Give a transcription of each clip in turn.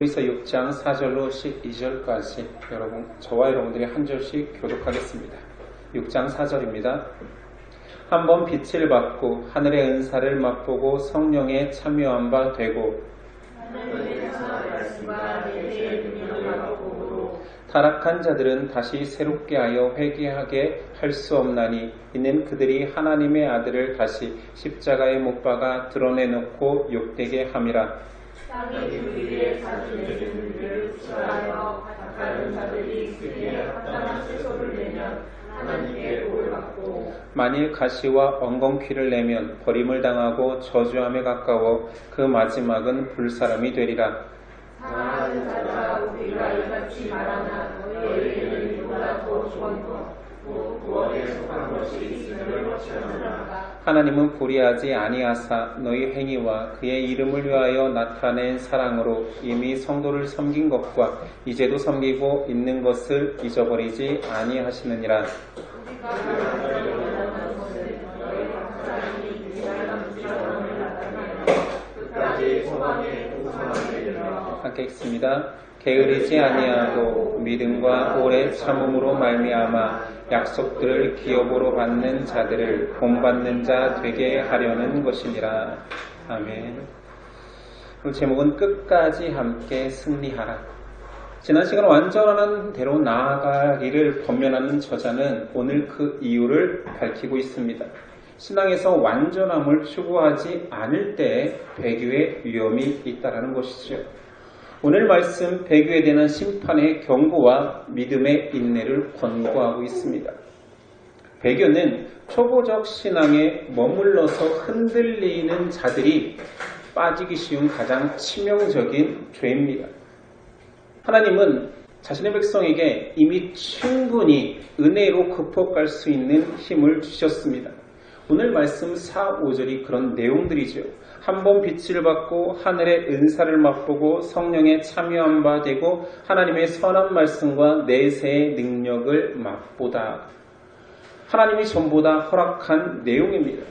여기서 6장 4절로 12절까지 저와 여러분들이 한 절씩 교독하겠습니다. 6장 4절입니다. 한번 빛을 받고 하늘의 은사를 맛보고 성령에 참여한 바 되고 타락한 자들은 다시 새롭게 하여 회개하게 할 수 없나니 이는 그들이 하나님의 아들을 다시 십자가에 못 박아 드러내놓고 욕되게 함이라. 자기 주위에 자신의 죄를 취하여 다른 자들이 그에게 합당한 채소를 내면 하나님께 복을 받고 만일 가시와 엉겅퀴를 내면 버림을 당하고 저주함에 가까워 그 마지막은 불사람이 되리라. 사랑하는 자들아 우리가 이같이 말하나 너희에게는 이보다 더 좋은 것 구원에 속한 것이 있음을 확신하노라. 하나님은 불의하지 아니하사 너희 행위와 그의 이름을 위하여 나타낸 사랑으로 이미 성도를 섬긴 것과 이제도 섬기고 있는 것을 잊어버리지 아니하시느니라. 함께 읽습니다. 게으르지 아니하고 믿음과 오래 참음으로 말미암아 약속들을 기업으로 받는 자들을 본받는 자 되게 하려는 것이니라. 아멘. 오늘 제목은 끝까지 함께 승리하라. 지난 시간 완전한 대로 나아가기를 권면하는 저자는 오늘 그 이유를 밝히고 있습니다. 신앙에서 완전함을 추구하지 않을 때 배교의 위험이 있다는 것이죠. 오늘 말씀 배교에 대한 심판의 경고와 믿음의 인내를 권고하고 있습니다. 배교는 초보적 신앙에 머물러서 흔들리는 자들이 빠지기 쉬운 가장 치명적인 죄입니다. 하나님은 자신의 백성에게 이미 충분히 은혜로 극복할 수 있는 힘을 주셨습니다. 오늘 말씀 4, 5절이 그런 내용들이죠. 한번 빛을 받고 하늘의 은사를 맛보고 성령에 참여한 바 되고 하나님의 선한 말씀과 내세의 능력을 맛보다. 하나님이 전부 다 허락한 내용입니다.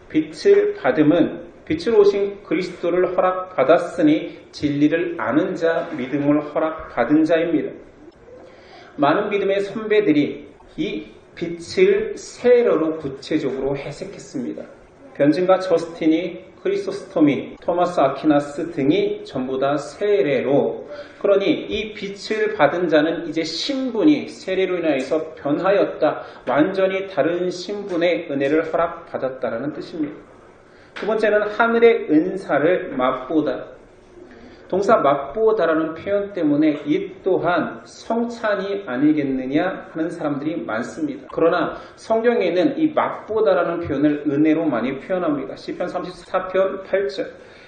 빛을 받음은 빛으로 오신 그리스도를 허락받았으니 진리를 아는 자, 믿음을 허락받은 자입니다. 많은 믿음의 선배들이 이 빛을 세례로 구체적으로 해석했습니다. 변증가 저스틴이, 크리소스토미, 토마스 아퀴나스 등이 전부 다 세례로, 그러니 이 빛을 받은 자는 이제 신분이 세례로 인하여서 변하였다. 완전히 다른 신분의 은혜를 허락받았다라는 뜻입니다. 두 번째는 하늘의 은사를 맛보다. 동사 맛보다라는 표현 때문에 이 또한 성찬이 아니겠느냐 하는 사람들이 많습니다. 그러나 성경에는 이 맛보다라는 표현을 은혜로 많이 표현합니다. 시편 34편 8절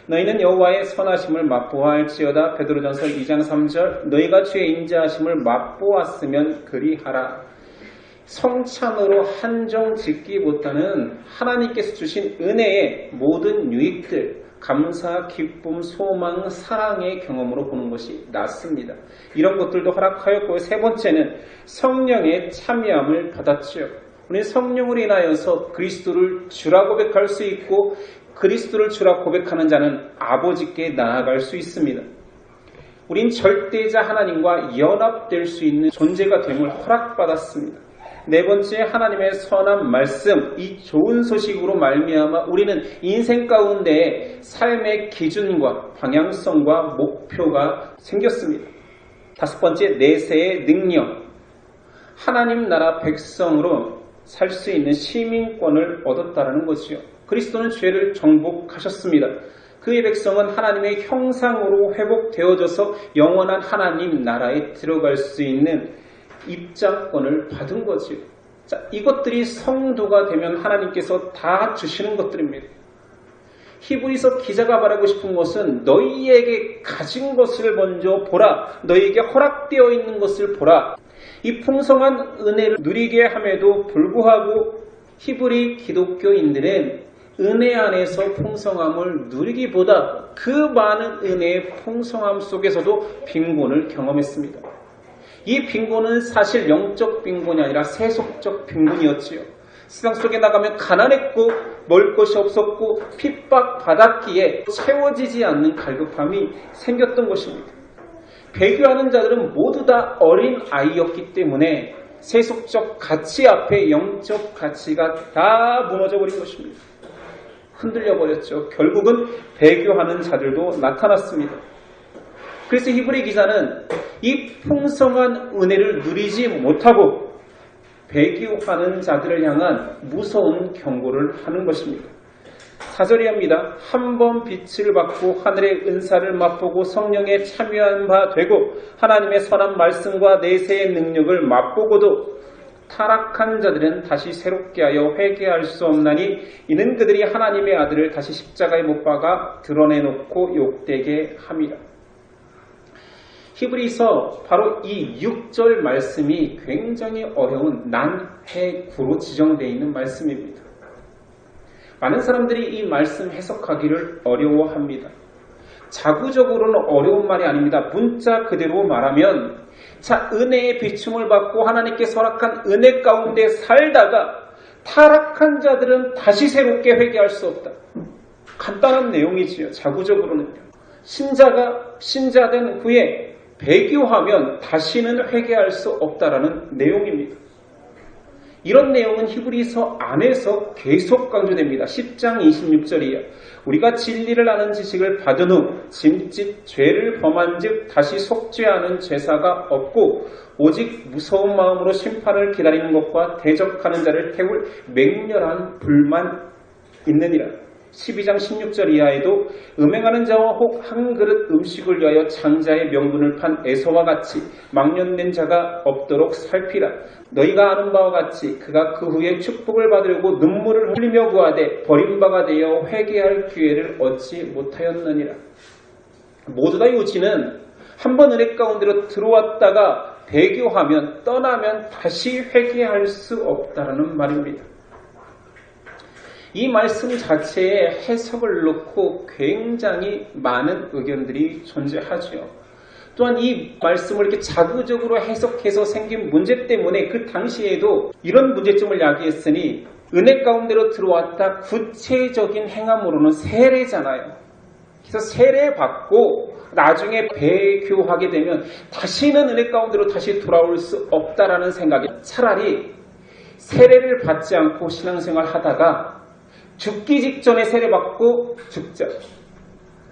너희는 여호와의 선하심을 맛보아할지어다. 베드로전서 2장 3절 너희가 주의 인자하심을 맛보았으면 그리하라. 성찬으로 한정 짓기보다는 하나님께서 주신 은혜의 모든 유익들, 감사, 기쁨, 소망, 사랑의 경험으로 보는 것이 낫습니다. 이런 것들도 허락하였고, 세 번째는 성령의 참여함을 받았죠. 우리는 성령으로 인하여서 그리스도를 주라 고백할 수 있고 그리스도를 주라 고백하는 자는 아버지께 나아갈 수 있습니다. 우린 절대자 하나님과 연합될 수 있는 존재가 됨을 허락받았습니다. 네 번째, 하나님의 선한 말씀, 이 좋은 소식으로 말미암아 우리는 인생 가운데 삶의 기준과 방향성과 목표가 생겼습니다. 다섯 번째, 내세의 능력, 하나님 나라 백성으로 살 수 있는 시민권을 얻었다라는 것이요. 그리스도는 죄를 정복하셨습니다. 그의 백성은 하나님의 형상으로 회복되어져서 영원한 하나님 나라에 들어갈 수 있는 입장권을 받은 거지요. 자, 이것들이 성도가 되면 하나님께서 다 주시는 것들입니다. 히브리서 기자가 말하고 싶은 것은 너희에게 가진 것을 먼저 보라. 너희에게 허락되어 있는 것을 보라. 이 풍성한 은혜를 누리게 함에도 불구하고 히브리 기독교인들은 은혜 안에서 풍성함을 누리기보다 그 많은 은혜의 풍성함 속에서도 빈곤을 경험했습니다. 이 빈곤은 사실 영적 빈곤이 아니라 세속적 빈곤이었지요. 세상 속에 나가면 가난했고 먹을 것이 없었고 핍박받았기에 채워지지 않는 갈급함이 생겼던 것입니다. 배교하는 자들은 모두 다 어린 아이였기 때문에 세속적 가치 앞에 영적 가치가 다 무너져 버린 것입니다. 흔들려 버렸죠. 결국은 배교하는 자들도 나타났습니다. 그래서 히브리 기자는 이 풍성한 은혜를 누리지 못하고 배교하는 자들을 향한 무서운 경고를 하는 것입니다. 4절에 합니다. 한 번 빛을 받고 하늘의 은사를 맛보고 성령에 참여한 바 되고 하나님의 선한 말씀과 내세의 능력을 맛보고도 타락한 자들은 다시 새롭게 하여 회개할 수 없나니 이는 그들이 하나님의 아들을 다시 십자가에 못 박아 드러내놓고 욕되게 함이라. 히브리서 바로 이 6절 말씀이 굉장히 어려운 난해구로 지정되어 있는 말씀입니다. 많은 사람들이 이 말씀 해석하기를 어려워합니다. 자구적으로는 어려운 말이 아닙니다. 문자 그대로 말하면 은혜의 비춤을 받고 하나님께 허락한 은혜 가운데 살다가 타락한 자들은 다시 새롭게 회개할 수 없다. 간단한 내용이지요. 자구적으로는요. 신자가 신자된 후에 배교하면 다시는 회개할 수 없다라는 내용입니다. 이런 내용은 히브리서 안에서 계속 강조됩니다. 10장 26절이에요. 우리가 진리를 아는 지식을 받은 후 짐짓 죄를 범한 즉 다시 속죄하는 제사가 없고 오직 무서운 마음으로 심판을 기다리는 것과 대적하는 자를 태울 맹렬한 불만 있느니라. 12장 16절 이하에도 음행하는 자와 혹 한 그릇 음식을 위하여 장자의 명분을 판 에서와 같이 망령된 자가 없도록 살피라. 너희가 아는 바와 같이 그가 그 후에 축복을 받으려고 눈물을 흘리며 구하되 버림바가 되어 회개할 기회를 얻지 못하였느니라. 모두 다 요지는 한번 은혜 가운데로 들어왔다가 배교하면 떠나면 다시 회개할 수 없다라는 말입니다. 이 말씀 자체에 해석을 놓고 굉장히 많은 의견들이 존재하죠. 또한 이 말씀을 이렇게 자구적으로 해석해서 생긴 문제 때문에 그 당시에도 이런 문제점을 야기했으니 은혜 가운데로 들어왔다 구체적인 행함으로는 세례잖아요. 그래서 세례받고 나중에 배교하게 되면 다시는 은혜 가운데로 다시 돌아올 수 없다라는 생각이 차라리 세례를 받지 않고 신앙생활 하다가 죽기 직전에 세례받고 죽자.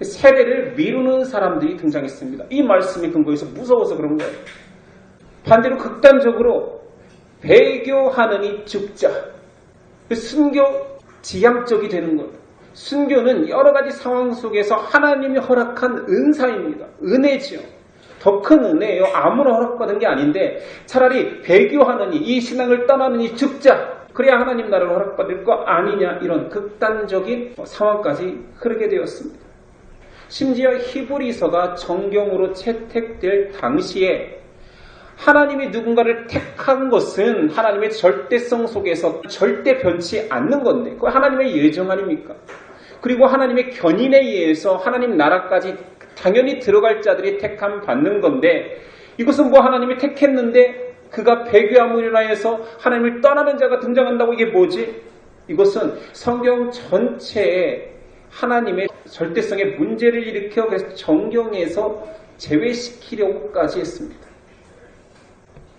세례를 미루는 사람들이 등장했습니다. 이 말씀이 근거해서 무서워서 그런 거예요. 반대로 극단적으로 배교하느니 죽자. 순교 지향적이 되는 거예요. 순교는 여러 가지 상황 속에서 하나님이 허락한 은사입니다. 은혜지요. 더 큰 은혜예요. 아무나 허락받은 게 아닌데 차라리 배교하느니 이 신앙을 떠나느니 죽자. 그래야 하나님 나라를 허락받을 거 아니냐 이런 극단적인 상황까지 흐르게 되었습니다. 심지어 히브리서가 정경으로 채택될 당시에 하나님이 누군가를 택한 것은 하나님의 절대성 속에서 절대 변치 않는 건데 그거 하나님의 예정 아닙니까? 그리고 하나님의 견인에 의해서 하나님 나라까지 당연히 들어갈 자들이 택함 받는 건데 이것은 뭐 하나님이 택했는데 그가 배교함으로 인하여서 하나님을 떠나는 자가 등장한다고 이게 뭐지? 이것은 성경 전체에 하나님의 절대성의 문제를 일으켜 그래서 정경에서 제외시키려고까지 했습니다.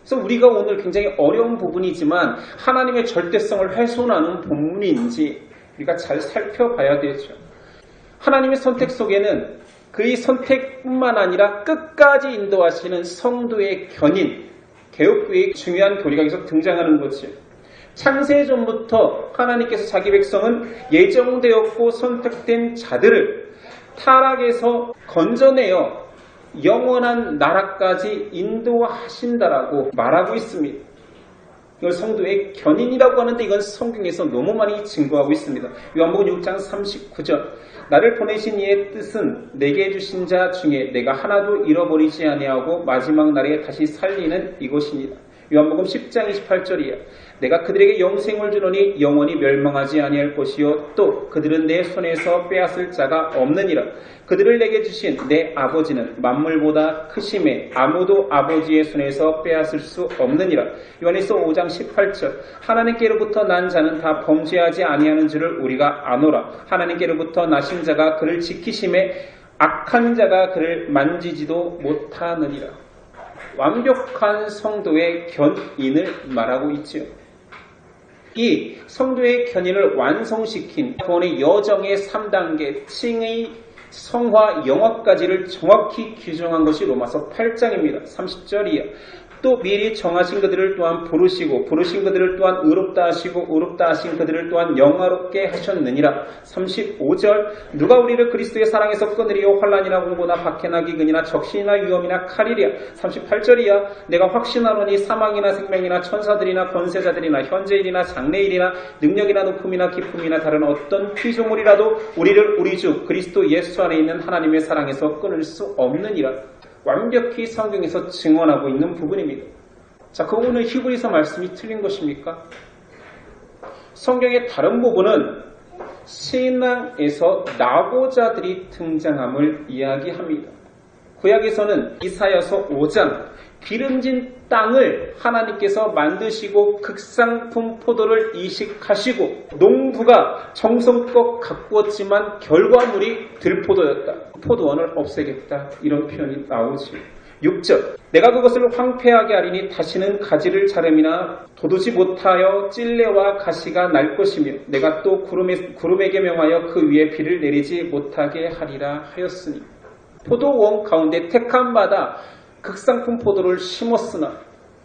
그래서 우리가 오늘 굉장히 어려운 부분이지만 하나님의 절대성을 훼손하는 본문인지 우리가 잘 살펴봐야 되죠. 하나님의 선택 속에는 그의 선택뿐만 아니라 끝까지 인도하시는 성도의 견인, 개혁 후의 중요한 교리가 계속 등장하는 거지. 창세전부터 하나님께서 자기 백성은 예정되었고 선택된 자들을 타락에서 건져내어 영원한 나라까지 인도하신다라고 말하고 있습니다. 이걸 성도의 견인이라고 하는데 이건 성경에서 너무 많이 증거하고 있습니다. 요한복음 6장 39절 나를 보내신 이의 뜻은 내게 주신 자 중에 내가 하나도 잃어버리지 아니하고 마지막 날에 다시 살리는 이것이니라. 요한복음 10장 28절이야. 내가 그들에게 영생을 주노니 영원히 멸망하지 아니할 것이요 또 그들은 내 손에서 빼앗을 자가 없느니라. 그들을 내게 주신 내 아버지는 만물보다 크심에 아무도 아버지의 손에서 빼앗을 수 없느니라. 요한일서 5장 18절 하나님께로부터 난 자는 다 범죄하지 아니하는 줄을 우리가 아노라. 하나님께로부터 나신 자가 그를 지키심에 악한 자가 그를 만지지도 못하느니라. 완벽한 성도의 견인을 말하고 있지요. 이 성도의 견인을 완성시킨 구원의 여정의 3단계 칭의 성화 영화까지를 정확히 규정한 것이 로마서 8장입니다. 30절이야. 또 미리 정하신 그들을 또한 부르시고 부르신 그들을 또한 의롭다 하시고 의롭다 하신 그들을 또한 영화롭게 하셨느니라. 35절 누가 우리를 그리스도의 사랑에서 끊으리요 환난이나 공고나 박해나 기근이나 적신이나 위험이나 칼이랴. 38절이야. 내가 확신하노니 사망이나 생명이나 천사들이나 권세자들이나 현재일이나 장래일이나 능력이나 높음이나 기쁨이나 다른 어떤 피조물이라도 우리를 우리 주 그리스도 예수 안에 있는 하나님의 사랑에서 끊을 수 없느니라. 완벽히 성경에서 증언하고 있는 부분입니다. 자, 그 오늘 히브리서 말씀이 틀린 것입니까? 성경의 다른 부분은 신앙에서 나보자들이 등장함을 이야기합니다. 구약에서는 이사야서 5장 기름진 땅을 하나님께서 만드시고 극상품 포도를 이식하시고 농부가 정성껏 가꾸었지만 결과물이 들포도였다. 포도원을 없애겠다. 이런 표현이 나오지. 6절 내가 그것을 황폐하게 하리니 다시는 가지를 자름이나 돋우지 못하여 찔레와 가시가 날 것이며 내가 또 구름에게 명하여 그 위에 비를 내리지 못하게 하리라 하였으니 포도원 가운데 택함 받아 극상품 포도를 심었으나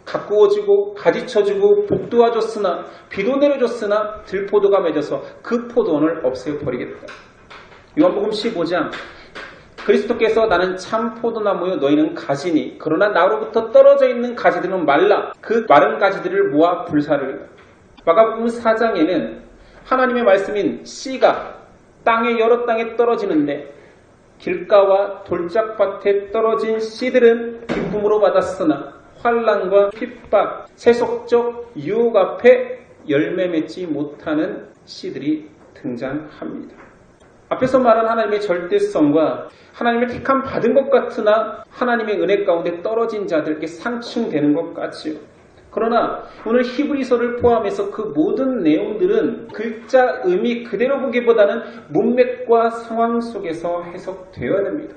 가꾸어주고 가지쳐주고 복도와줬으나 비도 내려줬으나 들포도가 맺어서 그 포도원을 없애버리겠다. 요한복음 15장 그리스도께서 나는 참 포도나무요 너희는 가지니 그러나 나로부터 떨어져 있는 가지들은 말라 그 마른 가지들을 모아 불사르리라. 마가복음 4장에는 하나님의 말씀인 씨가 여러 땅에 떨어지는데 길가와 돌짝밭에 떨어진 씨들은 기쁨으로 받았으나 환난과 핍박, 세속적 유혹 앞에 열매 맺지 못하는 씨들이 등장합니다. 앞에서 말한 하나님의 절대성과 하나님의 택함 받은 것 같으나 하나님의 은혜 가운데 떨어진 자들에게 상충되는 것 같지요. 그러나 오늘 히브리서를 포함해서 그 모든 내용들은 글자 의미 그대로 보기보다는 문맥과 상황 속에서 해석되어야 됩니다.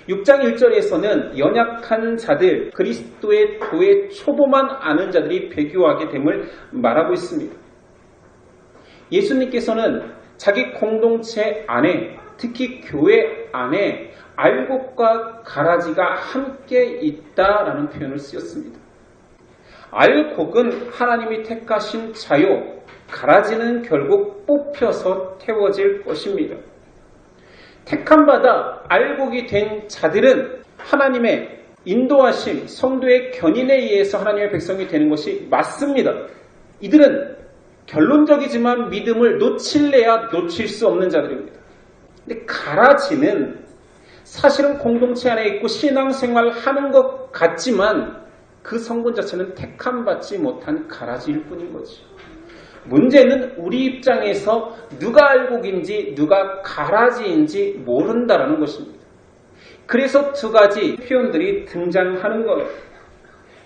6장 1절에서는 연약한 자들, 그리스도의 도의 초보만 아는 자들이 배교하게 됨을 말하고 있습니다. 예수님께서는 자기 공동체 안에, 특히 교회 안에 알곡과 가라지가 함께 있다라는 표현을 쓰였습니다. 알곡은 하나님이 택하신 자요, 가라지는 결국 뽑혀서 태워질 것입니다. 택함받아 알곡이 된 자들은 하나님의 인도하심, 성도의 견인에 의해서 하나님의 백성이 되는 것이 맞습니다. 이들은 결론적이지만 믿음을 놓칠래야 놓칠 수 없는 자들입니다. 근데 가라지는 사실은 공동체 안에 있고 신앙생활 하는 것 같지만 그 성분 자체는 택함받지 못한 가라지일 뿐인 거죠. 문제는 우리 입장에서 누가 알곡인지 누가 가라지인지 모른다라는 것입니다. 그래서 두 가지 표현들이 등장하는 거예요.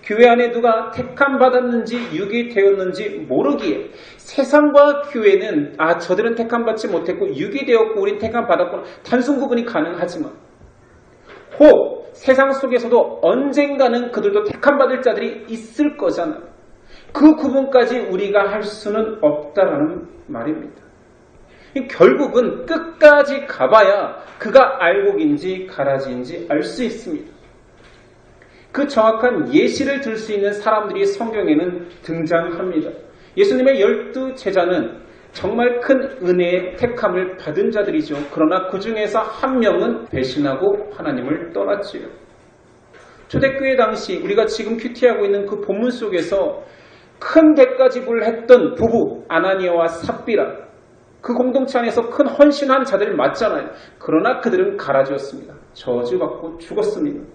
교회 안에 누가 택함받았는지 유기되었는지 모르기에 세상과 교회는 저들은 택함받지 못했고 유기되었고 우린 택함받았고 단순 구분이 가능하지만 혹 세상 속에서도 언젠가는 그들도 택함받을 자들이 있을 거잖아요. 그 구분까지 우리가 할 수는 없다라는 말입니다. 결국은 끝까지 가봐야 그가 알곡인지 가라지인지 알 수 있습니다. 그 정확한 예시를 들 수 있는 사람들이 성경에는 등장합니다. 예수님의 12 제자는 정말 큰 은혜의 택함을 받은 자들이죠. 그러나 그 중에서 한 명은 배신하고 하나님을 떠났지요. 초대교회 당시 우리가 지금 큐티하고 있는 그 본문 속에서 큰 대가 지불을 했던 부부 아나니아와 삽비라, 그 공동체 안에서 큰 헌신한 자들 맞잖아요. 그러나 그들은 가라지였습니다. 저주받고 죽었습니다.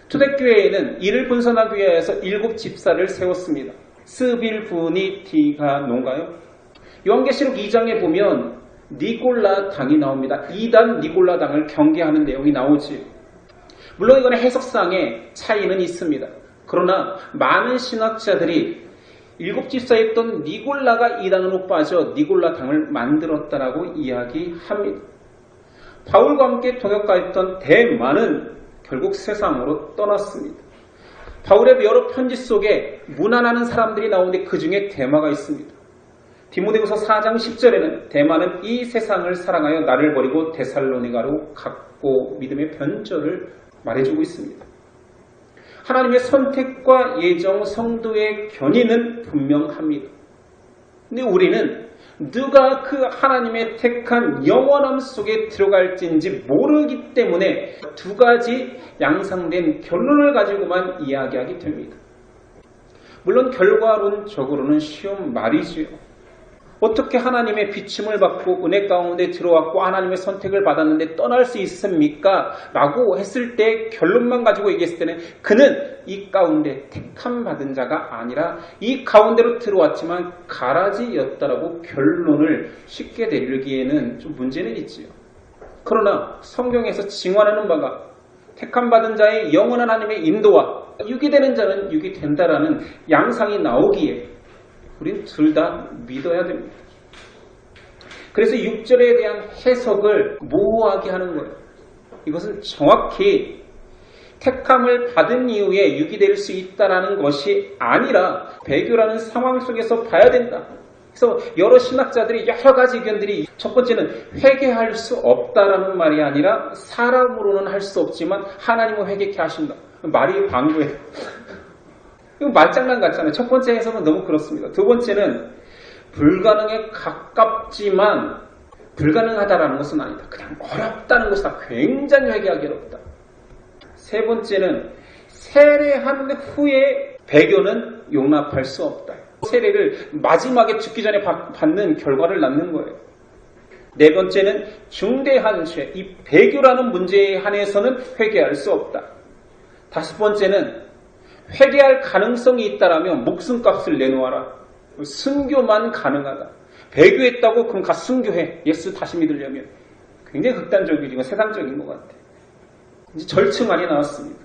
초대교회에는 이를 분선하기 위해서 7 집사를 세웠습니다. 스빌부니 디가노인가요? 요한계시록 2장에 보면 니골라 당이 나옵니다. 2단 니골라 당을 경계하는 내용이 나오지. 물론 이거는 해석상의 차이는 있습니다. 그러나 많은 신학자들이 7 집사였던 니골라가 2단으로 빠져 니골라 당을 만들었다라고 이야기합니다. 바울과 함께 동역하였던 대만은 결국 세상으로 떠났습니다. 바울의 여러 편지 속에 문안하는 사람들이 나오는데 그 중에 대마가 있습니다. 디모데후서 4장 10절에는 대마는 이 세상을 사랑하여 나를 버리고 데살로니가로 갔고 믿음의 변절을 말해주고 있습니다. 하나님의 선택과 예정, 성도의 견인은 분명합니다. 근데 우리는 누가 그 하나님의 택한 영원함 속에 들어갈지인지 모르기 때문에 두 가지 양상된 결론을 가지고만 이야기하게 됩니다. 물론 결과론적으로는 쉬운 말이지요. 어떻게 하나님의 비침을 받고 은혜 가운데 들어왔고 하나님의 선택을 받았는데 떠날 수 있습니까? 라고 했을 때 결론만 가지고 얘기했을 때는 그는 이 가운데 택함 받은 자가 아니라 이 가운데로 들어왔지만 가라지였다라고 결론을 쉽게 내리기에는 좀 문제는 있지요. 그러나 성경에서 징언하는 바가 택함 받은 자의 영원한 하나님의 인도와 유기되는 자는 유기된다라는 양상이 나오기에 우린 둘 다 믿어야 됩니다. 그래서 6절에 대한 해석을 모호하게 하는 거예요. 이것은 정확히 택함을 받은 이후에 유기될 수 있다는 것이 아니라 배교라는 상황 속에서 봐야 된다. 그래서 여러 신학자들이 여러 가지 의견들이 첫 번째는 회개할 수 없다라는 말이 아니라 사람으로는 할 수 없지만 하나님은 회개케 하신다. 말이 방구예요. 이거 말장난 같잖아요. 첫 번째 해석은 너무 그렇습니다. 두 번째는 불가능에 가깝지만 불가능하다라는 것은 아니다. 그냥 어렵다는 것이다. 굉장히 회개하기 어렵다. 세 번째는 세례한 후에 배교는 용납할 수 없다. 세례를 마지막에 죽기 전에 받는 결과를 낳는 거예요. 네 번째는 중대한 죄, 이 배교라는 문제에 한해서는 회개할 수 없다. 다섯 번째는 회개할 가능성이 있다라면 목숨값을 내놓아라. 순교만 가능하다. 배교했다고 그럼 가 순교해. 예수 다시 믿으려면. 굉장히 극단적이고 세상적인 것 같아. 이제 절충안이 나왔습니다.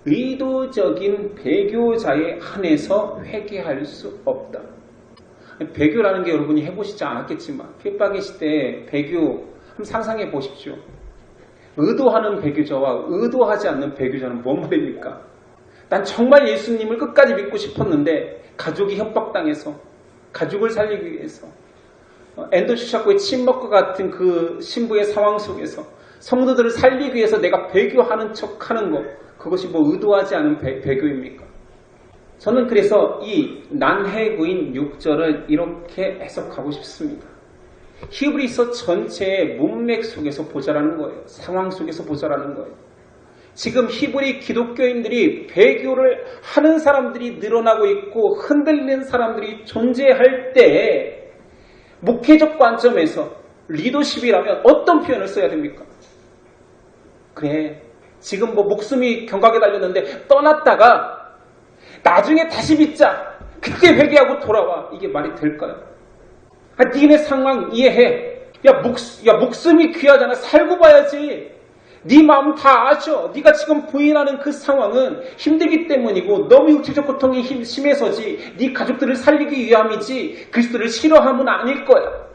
의도적인 배교자에 한해서 회개할 수 없다. 배교라는 게 여러분이 해보시지 않았겠지만 핍박의 시대에 배교 한번 상상해 보십시오. 의도하는 배교자와 의도하지 않는 배교자는 뭔 말입니까? 난 정말 예수님을 끝까지 믿고 싶었는데 가족이 협박당해서 가족을 살리기 위해서 앤더 슈샤코의 침묵과 같은 그 신부의 상황 속에서 성도들을 살리기 위해서 내가 배교하는 척하는 것, 그것이 뭐 의도하지 않은 배교입니까? 저는 그래서 이 난해구인 6절을 이렇게 해석하고 싶습니다. 히브리서 전체의 문맥 속에서 보자라는 거예요. 상황 속에서 보자라는 거예요. 지금 히브리 기독교인들이 배교를 하는 사람들이 늘어나고 있고 흔들리는 사람들이 존재할 때 목회적 관점에서 리더십이라면 어떤 표현을 써야 됩니까? 그래, 지금 뭐 목숨이 경각에 달렸는데 떠났다가 나중에 다시 믿자. 그때 회개하고 돌아와. 이게 말이 될까요? 니네 상황 이해해. 목숨이 귀하잖아. 살고 봐야지. 네 마음 다 아셔. 네가 지금 부인하는 그 상황은 힘들기 때문이고 너무 육체적 고통이 심해서지 네 가족들을 살리기 위함이지 그리스도를 싫어함은 아닐 거야.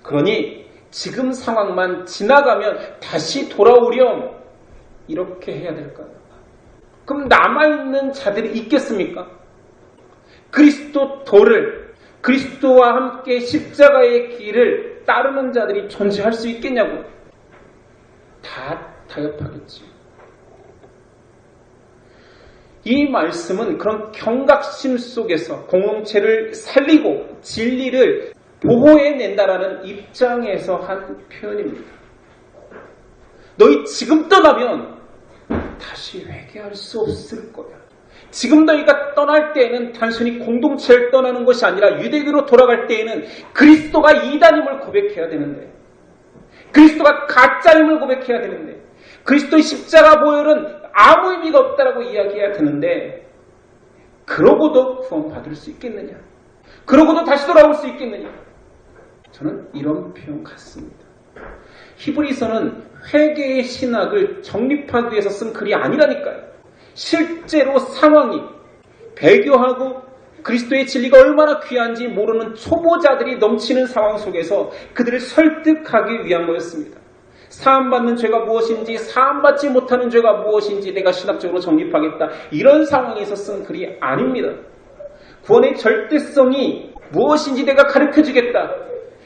그러니 지금 상황만 지나가면 다시 돌아오렴. 이렇게 해야 될까요? 그럼 남아있는 자들이 있겠습니까? 그리스도와 함께 십자가의 길을 따르는 자들이 존재할 수 있겠냐고. 다 타협하겠지. 이 말씀은 그런 경각심 속에서 공동체를 살리고 진리를 보호해낸다라는 입장에서 한 표현입니다. 너희 지금 떠나면 다시 회개할 수 없을 거야. 지금 너희가 떠날 때에는 단순히 공동체를 떠나는 것이 아니라 유대교로 돌아갈 때에는 그리스도가 이단임을 고백해야 되는데, 그리스도가 가짜임을 고백해야 되는데, 그리스도의 십자가 보혈은 아무 의미가 없다라고 이야기해야 되는데, 그러고도 구원받을 수 있겠느냐? 그러고도 다시 돌아올 수 있겠느냐? 저는 이런 표현 같습니다. 히브리서는 회개의 신학을 정립하기 위해서 쓴 글이 아니라니까요. 실제로 상황이 배교하고 그리스도의 진리가 얼마나 귀한지 모르는 초보자들이 넘치는 상황 속에서 그들을 설득하기 위한 거였습니다. 사함받는 죄가 무엇인지, 사함받지 못하는 죄가 무엇인지 내가 신학적으로 정립하겠다. 이런 상황에서 쓴 글이 아닙니다. 구원의 절대성이 무엇인지 내가 가르쳐주겠다.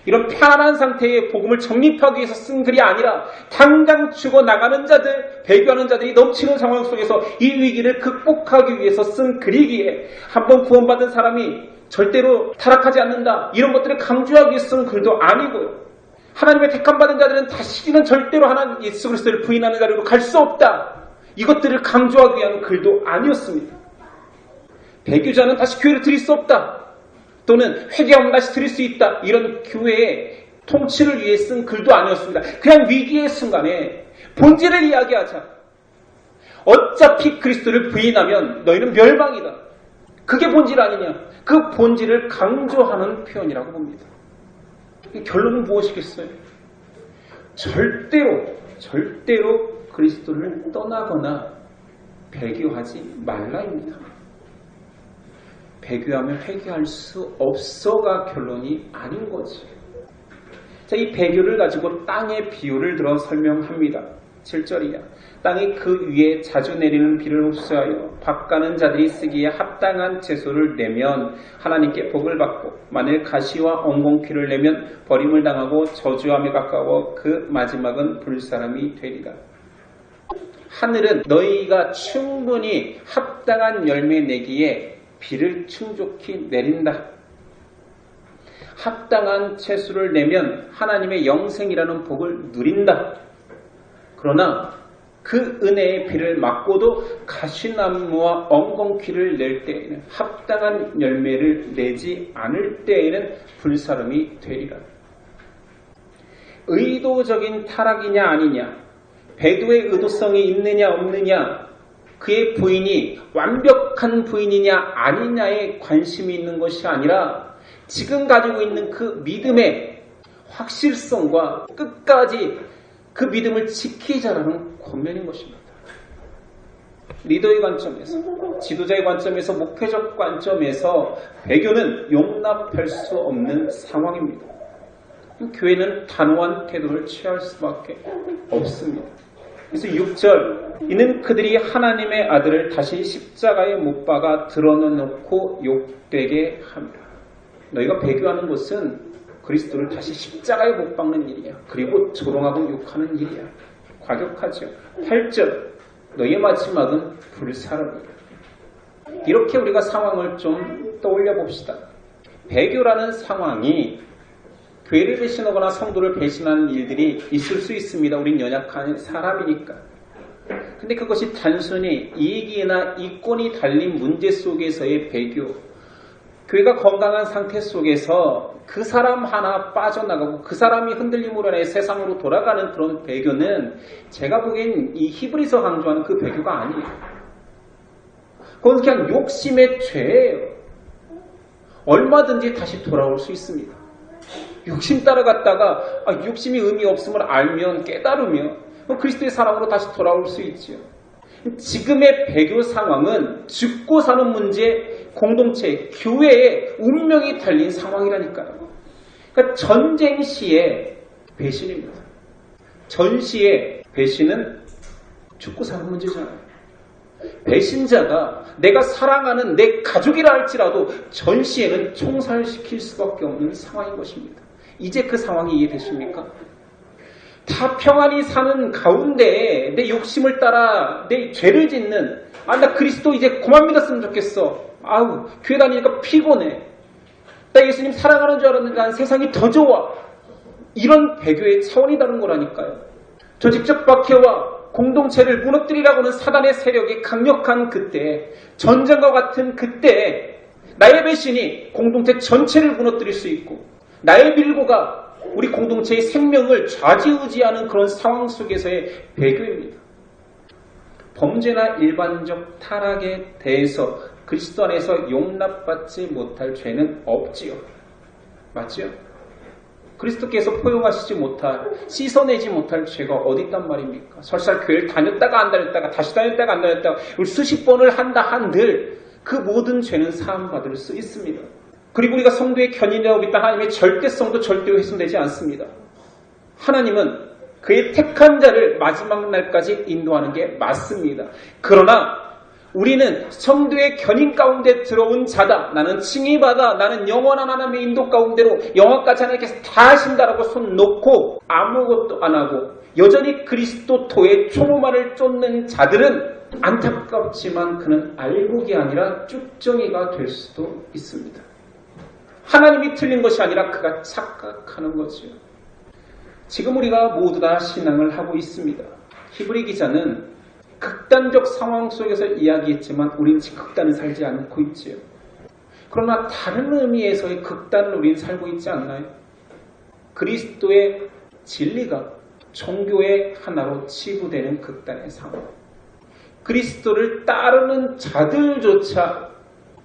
이런 편안한 상태의 복음을 정립하기 위해서 쓴 글이 아니라 당장 죽어나가는 자들, 배교하는 자들이 넘치는 상황 속에서 이 위기를 극복하기 위해서 쓴 글이기에 한번 구원받은 사람이 절대로 타락하지 않는다. 이런 것들을 강조하기 위해서 쓴 글도 아니고요. 하나님의 택함받은 자들은 다시는 절대로 하나님 예수 그리스도를 부인하는 자리로 갈 수 없다. 이것들을 강조하기 위한 글도 아니었습니다. 배교자는 다시 교회를 드릴 수 없다. 또는 회개하면 다시 드릴 수 있다. 이런 교회의 통치를 위해 쓴 글도 아니었습니다. 그냥 위기의 순간에 본질을 이야기하자. 어차피 그리스도를 부인하면 너희는 멸망이다. 그게 본질 아니냐. 그 본질을 강조하는 표현이라고 봅니다. 결론은 무엇이겠어요? 절대로 그리스도를 떠나거나 배교하지 말라입니다. 배교하면 회개할 수 없어가 결론이 아닌 거지. 자, 이 배교를 가지고 땅의 비유를 들어 설명합니다. 7절이야. 땅이 그 위에 자주 내리는 비를 흡수하여 밭가는 자들이 쓰기에 합당한 채소를 내면 하나님께 복을 받고, 만일 가시와 엉겅퀴를 내면 버림을 당하고 저주함에 가까워 그 마지막은 불사람이 되리라. 하늘은 너희가 충분히 합당한 열매 내기에 비를 충족히 내린다. 합당한 채소를 내면 하나님의 영생이라는 복을 누린다. 그러나 그 은혜의 비를 맞고도 가시나무와 엉겅퀴를 낼 때에는, 합당한 열매를 내지 않을 때에는 불사름이 되리라. 의도적인 타락이냐 아니냐, 배도의 의도성이 있느냐 없느냐, 그의 부인이 완벽한 부인이냐 아니냐에 관심이 있는 것이 아니라 지금 가지고 있는 그 믿음의 확실성과 끝까지 그 믿음을 지키자라는 권면인 것입니다. 리더의 관점에서, 지도자의 관점에서, 목회적 관점에서 배교는 용납할 수 없는 상황입니다. 교회는 단호한 태도를 취할 수밖에 없습니다. 그래서 6절, 이는 그들이 하나님의 아들을 다시 십자가에 못 박아 드러내놓고 욕되게 합니다. 너희가 배교하는 것은 그리스도를 다시 십자가에 못 박는 일이야. 그리고 조롱하고 욕하는 일이야. 과격하죠. 8절, 너희의 마지막은 불사름이야. 이렇게 우리가 상황을 좀 떠올려 봅시다. 배교라는 상황이 교회를 배신하거나 성도를 배신하는 일들이 있을 수 있습니다. 우린 연약한 사람이니까. 근데 그것이 단순히 이익이나 이권이 달린 문제 속에서의 배교, 교회가 건강한 상태 속에서 그 사람 하나 빠져나가고 그 사람이 흔들림으로 인해 세상으로 돌아가는 그런 배교는 제가 보기엔 이 히브리서 강조하는 그 배교가 아니에요. 그건 그냥 욕심의 죄예요. 얼마든지 다시 돌아올 수 있습니다. 욕심 따라갔다가 욕심이 의미 없음을 알면, 깨달으면 그리스도의 사랑으로 다시 돌아올 수 있죠. 지금의 배교 상황은 죽고 사는 문제, 공동체, 교회의 운명이 달린 상황이라니까요. 그러니까 전쟁 시의 배신입니다. 전시의 배신은 죽고 사는 문제잖아요. 배신자가 내가 사랑하는 내 가족이라 할지라도 전시에는 총살시킬 수밖에 없는 상황인 것입니다. 이제 그 상황이 이해되십니까? 다 평안히 사는 가운데 내 욕심을 따라 내 죄를 짓는, 나 그리스도 이제 그만 믿었으면 좋겠어. 교회 다니니까 피곤해. 나 예수님 사랑하는 줄 알았는데 난 세상이 더 좋아. 이런 배교의 차원이 다른 거라니까요. 조직적 박해와 공동체를 무너뜨리라고 하는 사단의 세력이 강력한 그때, 전쟁과 같은 그때 나의 배신이 공동체 전체를 무너뜨릴 수 있고, 나의 빌고가 우리 공동체의 생명을 좌지우지하는 그런 상황 속에서의 배교입니다. 범죄나 일반적 타락에 대해서 그리스도 안에서 용납받지 못할 죄는 없지요. 맞지요? 그리스도께서 포용하시지 못할, 씻어내지 못할 죄가 어디 있단 말입니까? 설사 교회를 다녔다가 안 다녔다가 다시 다녔다가 안 다녔다가 수십 번을 한다 한들 그 모든 죄는 사함받을 수 있습니다. 그리고 우리가 성도의 견인이라고 믿다 하나님의 절대성도 절대로 훼손되지 않습니다. 하나님은 그의 택한 자를 마지막 날까지 인도하는 게 맞습니다. 그러나 우리는 성도의 견인 가운데 들어온 자다. 나는 칭의받아. 나는 영원한 하나님의 인도 가운데로 영화까지 하나님께서 다 하신다라고 손 놓고 아무것도 안 하고 여전히 그리스도토의 초보만을 쫓는 자들은 안타깝지만 그는 알곡이 아니라 쭉정이가 될 수도 있습니다. 하나님이 틀린 것이 아니라 그가 착각하는 거지요. 지금 우리가 모두 다 신앙을 하고 있습니다. 히브리 기자는 극단적 상황 속에서 이야기했지만 우린 지금 극단을 살지 않고 있지요. 그러나 다른 의미에서의 극단을 우린 살고 있지 않나요? 그리스도의 진리가 종교의 하나로 치부되는 극단의 상황. 그리스도를 따르는 자들조차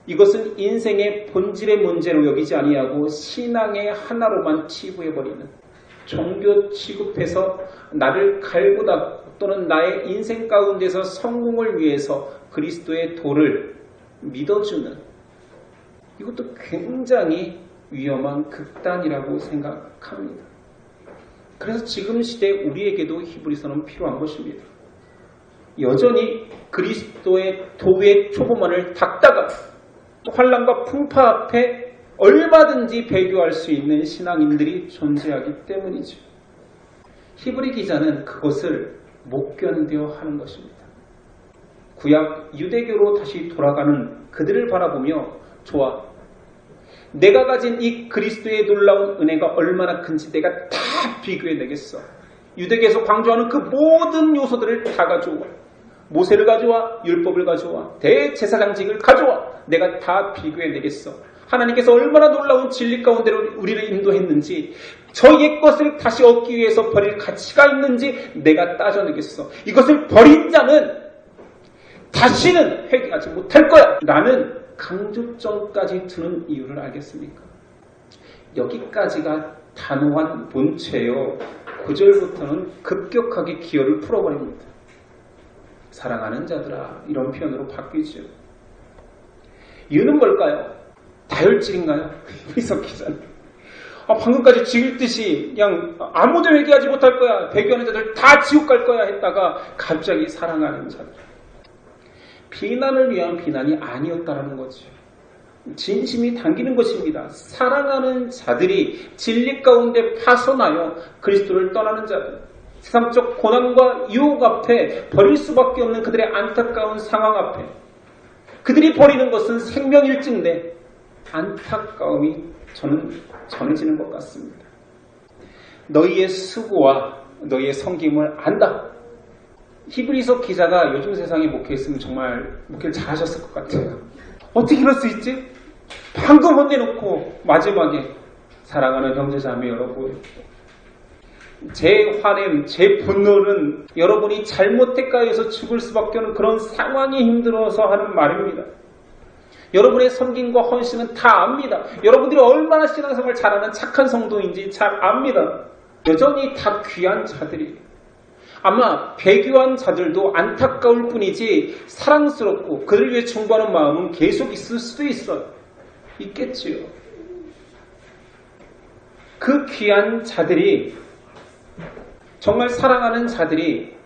이것은 인생의 본질의 문제로 여기지 아니하고 신앙의 하나로만 치부해버리는, 종교 취급해서 나를 갈고 닦고 또는 나의 인생 가운데서 성공을 위해서 그리스도의 도를 믿어주는, 이것도 굉장히 위험한 극단이라고 생각합니다. 그래서 지금 시대에 우리에게도 히브리서는 필요한 것입니다. 여전히 그리스도의 도의 초보만을 닦다가 환난과 풍파 앞에 얼마든지 배교할 수 있는 신앙인들이 존재하기 때문이죠. 히브리 기자는 그것을 못 견뎌 하는 것입니다. 구약 유대교로 다시 돌아가는 그들을 바라보며 좋아, 내가 가진 이 그리스도의 놀라운 은혜가 얼마나 큰지 내가 다 비교해내겠어. 유대교에서 강조하는 그 모든 요소들을 다 가져와. 모세를 가져와, 율법을 가져와, 대제사장직을 가져와. 내가 다 비교해내겠어. 하나님께서 얼마나 놀라운 진리 가운데로 우리를 인도했는지, 저 옛 것을 다시 얻기 위해서 버릴 가치가 있는지 내가 따져내겠어. 이것을 버린 자는 다시는 회개하지 못할 거야 라는 강조점까지 두는 이유를 알겠습니까? 여기까지가 단호한 본체요. 9절부터는 급격하게 기어를 풀어버립니다. 사랑하는 자들아, 이런 표현으로 바뀌죠. 이유는 뭘까요? 다혈질인가요? 이석 기자는. 방금까지 지글듯이 그냥 아무도 회개하지 못할 거야, 배교하는 자들 다 지옥 갈 거야 했다가 갑자기 사랑하는 자들. 비난을 위한 비난이 아니었다라는 거죠. 진심이 당기는 것입니다. 사랑하는 자들이 진리 가운데 파손하여 그리스도를 떠나는 자들, 세상적 고난과 유혹 앞에 버릴 수밖에 없는 그들의 안타까운 상황 앞에 그들이 버리는 것은 생명일진데 안타까움이 저는 전해지는 것 같습니다. 너희의 수고와 너희의 섬김을 안다. 히브리서 기자가 요즘 세상에 목회했으면 정말 목회를 잘하셨을 것 같아요. 어떻게 이럴 수 있지? 방금 혼내놓고 마지막에 사랑하는 형제자매 여러분, 제 화냄, 제 분노는 여러분이 잘못했가해서 죽을 수밖에 없는 그런 상황이 힘들어서 하는 말입니다. 여러분의 섬김과 헌신은 다 압니다. 여러분들이 얼마나 신앙생활 잘하는 착한 성도인지 잘 압니다. 여전히 다 귀한 자들이, 아마 배교한 자들도 안타까울 뿐이지 사랑스럽고 그들 위해 충고하는 마음은 계속 있을 수도 있어요. 있겠지요. 그 귀한 자들이, 정말 사랑하는 자들이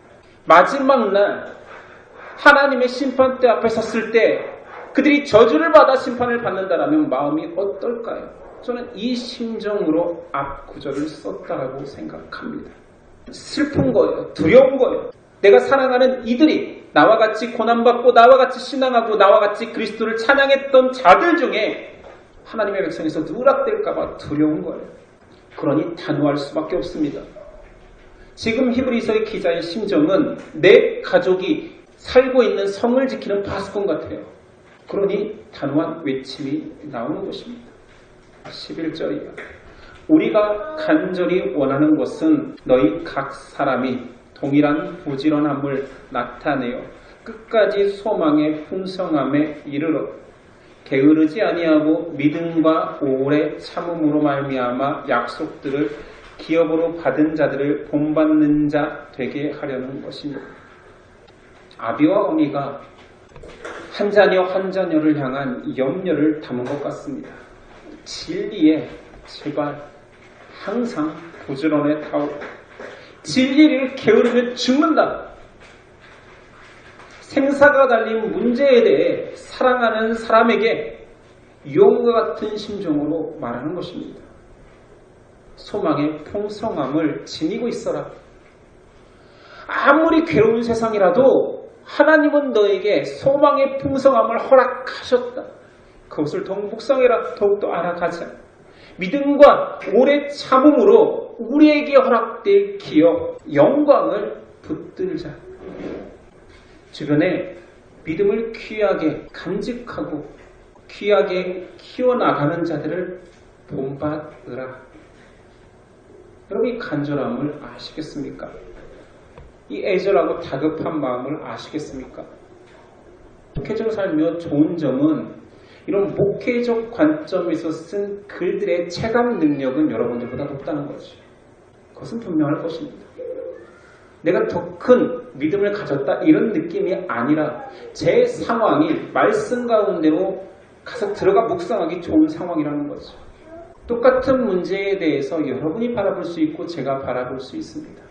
마지막 날 하나님의 심판대 앞에 섰을 때 그들이 저주를 받아 심판을 받는다라면 마음이 어떨까요? 저는 이 심정으로 앞 구절을 썼다라고 생각합니다. 슬픈 거예요. 두려운 거예요. 내가 사랑하는 이들이 나와 같이 고난받고 나와 같이 신앙하고 나와 같이 그리스도를 찬양했던 자들 중에 하나님의 백성에서 누락될까봐 두려운 거예요. 그러니 단호할 수밖에 없습니다. 지금 히브리서의 기자의 심정은 내 가족이 살고 있는 성을 지키는 파수꾼 같아요. 그러니 단호한 외침이 나오는 것입니다. 11절이요. 우리가 간절히 원하는 것은 너희 각 사람이 동일한 부지런함을 나타내어 끝까지 소망의 풍성함에 이르러 게으르지 아니하고 믿음과 오래 참음으로 말미암아 약속들을 기업으로 받은 자들을 본받는 자 되게 하려는 것입니다. 아비와 어미가 한 자녀 한 자녀를 향한 염려를 담은 것 같습니다. 진리에 제발 항상 부지런해 타오. 진리를 게으르면 죽는다. 생사가 달린 문제에 대해 사랑하는 사람에게 유언과 같은 심정으로 말하는 것입니다. 소망의 풍성함을 지니고 있어라. 아무리 괴로운 세상이라도 하나님은 너에게 소망의 풍성함을 허락하셨다. 그것을 더욱 묵상해라. 더욱더 알아가자. 믿음과 오래 참음으로 우리에게 허락될 기업, 영광을 붙들자. 주변에 믿음을 귀하게 간직하고 귀하게 키워나가는 자들을 본받으라. 여러분, 이 간절함을 아시겠습니까? 이 애절하고 다급한 마음을 아시겠습니까? 목회자로 살며 좋은 점은 이런 목회적 관점에서 쓴 글들의 체감 능력은 여러분들보다 높다는 거죠. 그것은 분명할 것입니다. 내가 더 큰 믿음을 가졌다 이런 느낌이 아니라 제 상황이 말씀 가운데로 가서 들어가 묵상하기 좋은 상황이라는 거죠. 똑같은 문제에 대해서 여러분이 바라볼 수 있고 제가 바라볼 수 있습니다.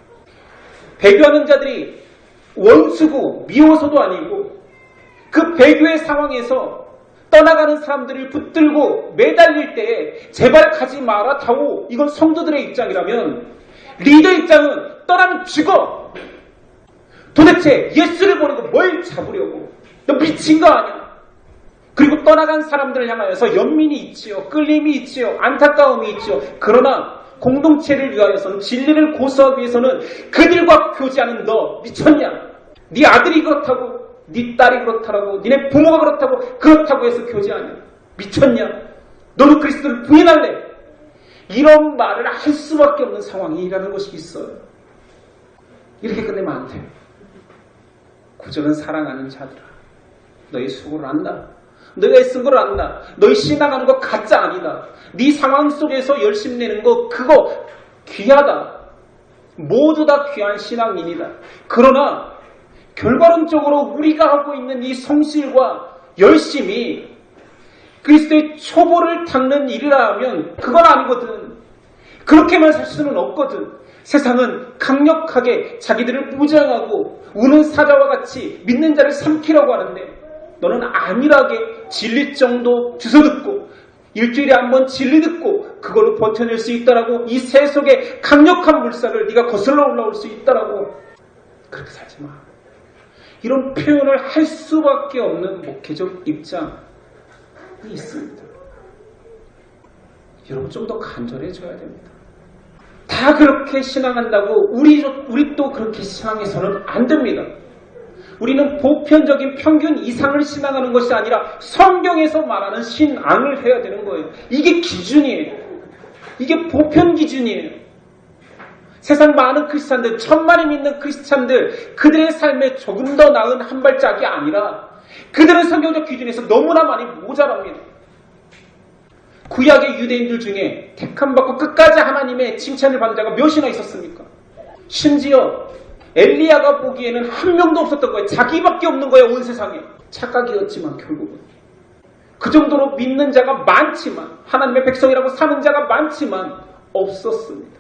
배교하는 자들이 원수고 미워서도 아니고 그 배교의 상황에서 떠나가는 사람들을 붙들고 매달릴 때에 제발 가지 마라 다오, 이건 성도들의 입장이라면 리더 입장은 떠나면 죽어. 도대체 예수를 보내고 뭘 잡으려고? 너 미친 거 아니야? 그리고 떠나간 사람들을 향하여서 연민이 있지요, 끌림이 있지요, 안타까움이 있지요. 그러나 공동체를 위하여서는, 진리를 고수하기 위해서는 그들과 교제하는 너 미쳤냐? 네 아들이 그렇다고, 네 딸이 그렇다고, 니네 부모가 그렇다고 해서 교제하냐? 미쳤냐? 너도 그리스도를 부인할래? 이런 말을 할 수밖에 없는 상황이라는 것이 있어요. 이렇게 끝내면 안 돼요. 구절은 사랑하는 자들아, 너희 수고를 안다. 너희가 애쓴 걸 안다. 너희 신앙하는 거 가짜 아니다. 네 상황 속에서 열심 내는 거 그거 귀하다. 모두 다 귀한 신앙인이다. 그러나 결과론적으로 우리가 하고 있는 이 성실과 열심이 그리스도의 초보를 닦는 일이라 하면 그건 아니거든. 그렇게만 살 수는 없거든. 세상은 강력하게 자기들을 무장하고 우는 사자와 같이 믿는 자를 삼키라고 하는데 너는 안일하게 진리 정도 주워 듣고 일주일에 한 번 진리 듣고 그걸로 버텨낼 수 있다라고, 이 세속의 강력한 물살을 네가 거슬러 올라올 수 있다라고. 그렇게 살지 마. 이런 표현을 할 수밖에 없는 목회적 입장이 있습니다. 여러분, 좀 더 간절해져야 됩니다. 다 그렇게 신앙한다고 우리 또 그렇게 신앙해서는 안 됩니다. 우리는 보편적인 평균 이상을 신앙하는 것이 아니라 성경에서 말하는 신앙을 해야 되는 거예요. 이게 기준이에요. 이게 보편 기준이에요. 세상 많은 크리스찬들, 천만이 믿는 크리스찬들, 그들의 삶에 조금 더 나은 한 발짝이 아니라 그들은 성경적 기준에서 너무나 많이 모자랍니다. 구약의 유대인들 중에 택함받고 끝까지 하나님의 칭찬을 받는 자가 몇이나 있었습니까? 심지어 엘리야가 보기에는 한 명도 없었던 거예요. 자기밖에 없는 거예요, 온 세상에. 착각이었지만 결국은. 그 정도로 믿는 자가 많지만, 하나님의 백성이라고 사는 자가 많지만 없었습니다.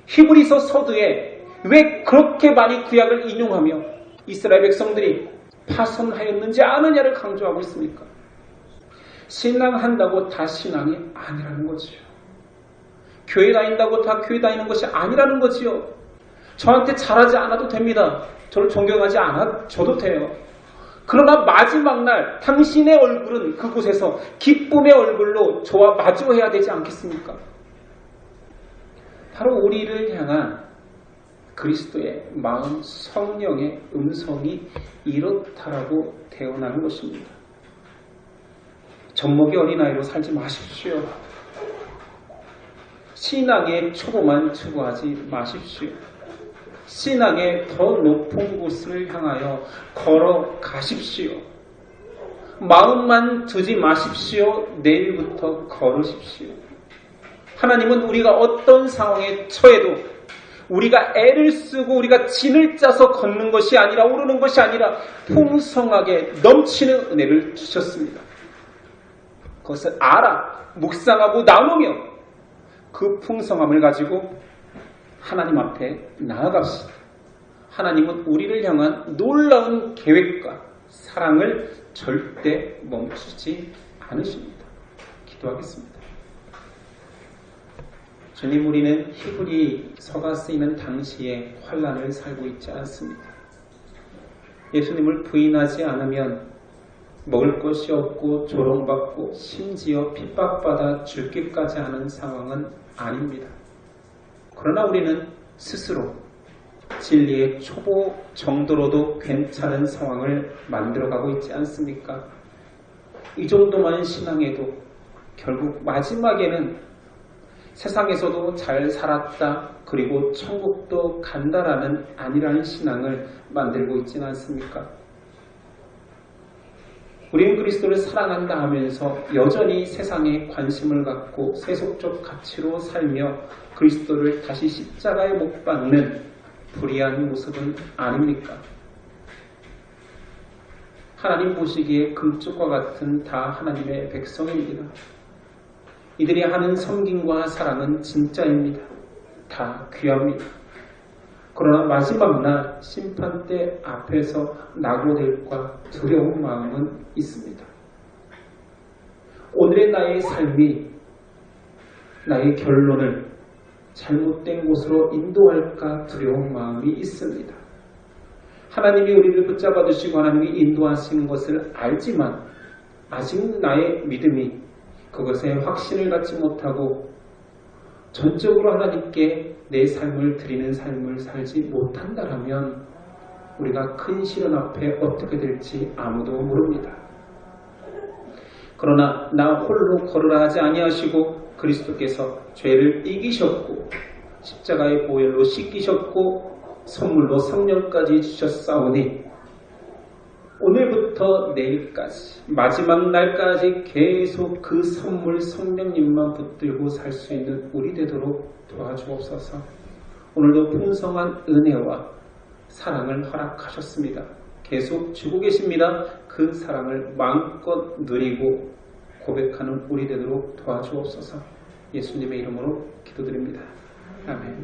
히브리서 서두에 왜 그렇게 많이 구약을 인용하며 이스라엘 백성들이 파손하였는지 아느냐를 강조하고 있습니까? 신앙한다고 다 신앙이 아니라는 거지요. 교회 다닌다고 다 교회 다니는 것이 아니라는 거지요. 저한테 잘하지 않아도 됩니다. 저를 존경하지 않아줘도 돼요. 그러나 마지막 날 당신의 얼굴은 그곳에서 기쁨의 얼굴로 저와 마주해야 되지 않겠습니까? 바로 우리를 향한 그리스도의 마음, 성령의 음성이 이렇다라고 태어나는 것입니다. 젖먹이 어린아이로 살지 마십시오. 신앙의 초보만 추구하지 마십시오. 신앙의 더 높은 곳을 향하여 걸어가십시오. 마음만 두지 마십시오. 내일부터 걸으십시오. 하나님은 우리가 어떤 상황에 처해도 우리가 애를 쓰고 우리가 진을 짜서 걷는 것이 아니라, 오르는 것이 아니라 풍성하게 넘치는 은혜를 주셨습니다. 그것을 알아 묵상하고 나누며 그 풍성함을 가지고 하나님 앞에 나아갑시다. 하나님은 우리를 향한 놀라운 계획과 사랑을 절대 멈추지 않으십니다. 기도하겠습니다. 주님, 우리는 히브리서가 쓰이는 당시에 환난을 살고 있지 않습니다. 예수님을 부인하지 않으면 먹을 것이 없고 조롱받고 심지어 핍박받아 죽기까지 하는 상황은 아닙니다. 그러나 우리는 스스로 진리의 초보 정도로도 괜찮은 상황을 만들어가고 있지 않습니까? 이 정도만 신앙해도 결국 마지막에는 세상에서도 잘 살았다, 그리고 천국도 간다라는 아니라는 신앙을 만들고 있지는 않습니까? 우리는 그리스도를 사랑한다 하면서 여전히 세상에 관심을 갖고 세속적 가치로 살며 그리스도를 다시 십자가에 못 박는 불의한 모습은 아닙니까? 하나님 보시기에 금쪽과 같은 다 하나님의 백성입니다. 이들이 하는 섬김과 사랑은 진짜입니다. 다 귀합니다. 그러나 마지막 날 심판대 앞에서 낙오될까 두려운 마음은 있습니다. 오늘의 나의 삶이 나의 결론을 잘못된 곳으로 인도할까 두려운 마음이 있습니다. 하나님이 우리를 붙잡아 주시고 하나님이 인도하시는 것을 알지만 아직 나의 믿음이 그것에 확신을 갖지 못하고 전적으로 하나님께 내 삶을 드리는 삶을 살지 못한다면 우리가 큰 시련 앞에 어떻게 될지 아무도 모릅니다. 그러나 나 홀로 걸으라 하지 아니하시고 그리스도께서 죄를 이기셨고 십자가의 보혈로 씻기셨고 선물로 성령까지 주셨사오니 오늘부터 내일까지 마지막 날까지 계속 그 선물 성령님만 붙들고 살 수 있는 우리 되도록 도와주옵소서. 오늘도 풍성한 은혜와 사랑을 허락하셨습니다. 계속 주고 계십니다. 그 사랑을 마음껏 누리고 고백하는 우리 되도록 도와주옵소서. 예수님의 이름으로 기도드립니다. 아멘.